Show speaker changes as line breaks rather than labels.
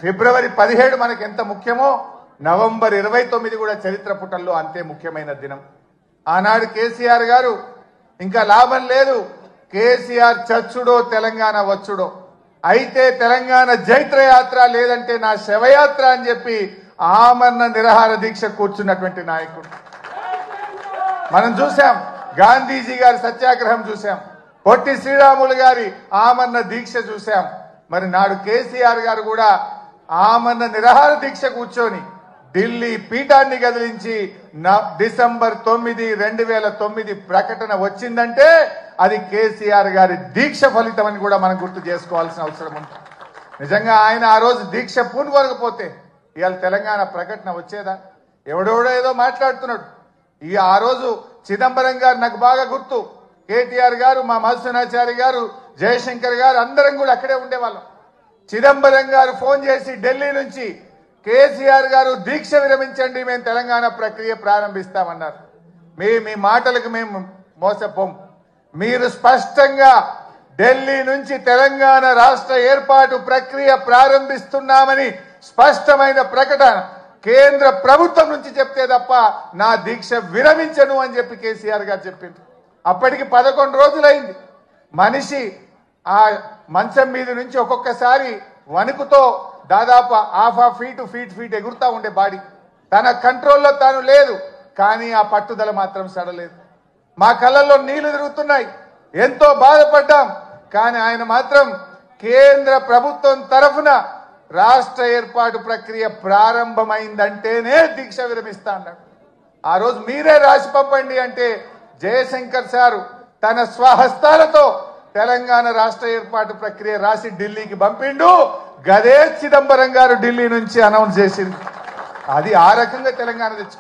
ఫిబ్రవరి 17 మనకు ఎంత ముఖ్యమో నవంబర్ 29 కూడా చరిత్ర పుటల్లో అంతే ముఖ్యమైన దినం. ఆనాడు కేసీఆర్ గారు ఇంకా లాభం లేదు, కేసీఆర్ చచ్చుడో తెలంగాణ వచ్చుడో, అయితే తెలంగాణ జైత్రయాత్ర లేదంటే నా శవయాత్ర అని చెప్పి ఆమరణ నిరాహార దీక్ష కూర్చున్నటువంటి నాయకుడు మనం చూసాం. గాంధీజీ గారి సత్యాగ్రహం చూసాం, పొట్టి శ్రీరాములు గారి ఆమరణ దీక్ష చూసాం. మరి నాడు కేసీఆర్ గారు కూడా ఆమరణ నిరాహార దీక్ష కూర్చొని ఢిల్లీ పీఠాన్ని కదిలించి డిసెంబర్ 9, 2009 ప్రకటన వచ్చిందంటే అది కేసీఆర్ గారి దీక్ష ఫలితం అని కూడా మనం గుర్తు చేసుకోవాల్సిన అవసరం ఉంది. నిజంగా ఆయన ఆ రోజు దీక్ష పూనుకోకపోతే ఇవాళ తెలంగాణ ప్రకటన వచ్చేదా? ఎవడెవడో ఏదో మాట్లాడుతున్నాడు. ఆ రోజు చిదంబరం గారు నాకు బాగా గుర్తు, కేటీఆర్ గారు, మా మధుసూనాచారి గారు, జయశంకర్ గారు అందరం కూడా అక్కడే ఉండేవాళ్ళం. చిదంబరం గారు ఫోన్ చేసి ఢిల్లీ నుంచి కేసీఆర్ గారు దీక్ష విరమించండి, మేము తెలంగాణ ప్రక్రియ ప్రారంభిస్తామన్నారు. మీ మాటలకు మేము మోసపోం. మీరు స్పష్టంగా ఢిల్లీ నుంచి తెలంగాణ రాష్ట్ర ఏర్పాటు ప్రక్రియ ప్రారంభిస్తున్నామని స్పష్టమైన ప్రకటన కేంద్ర ప్రభుత్వం నుంచి చెప్తే తప్ప నా దీక్ష విరమించను అని చెప్పి కేసీఆర్ గారు చెప్పింది. అప్పటికి 11 రోజులైంది. మనిషి ఆ మంచం మీద నుంచి ఒక్కొక్కసారి వణుకుతో దాదాపు ½ ఫీట్ ఎగురుతా ఉండే బాడీ, తన కంట్రోల్లో తాను లేదు. కానీ ఆ పట్టుదల మాత్రం సడలేదు. మా కళ్ళల్లో నీళ్లు తిరుగుతున్నాయి, ఎంతో బాధపడ్డాం. కానీ ఆయన మాత్రం కేంద్ర ప్రభుత్వం తరఫున రాష్ట్ర ఏర్పాటు ప్రక్రియ ప్రారంభమైందంటేనే దీక్ష విరమిస్తా అన్నాడు. ఆ రోజు మీరే రాసి పంపండి అంటే జయశంకర్ సారు తన స్వహస్తాలతో తెలంగాణ రాష్ట్ర ఏర్పాటు ప్రక్రియ రాసి ఢిల్లీకి పంపిండు. గదే చిదంబరం గారు ఢిల్లీ నుంచి అనౌన్స్ చేసింది. అది ఆ రకంగా తెలంగాణ తెచ్చు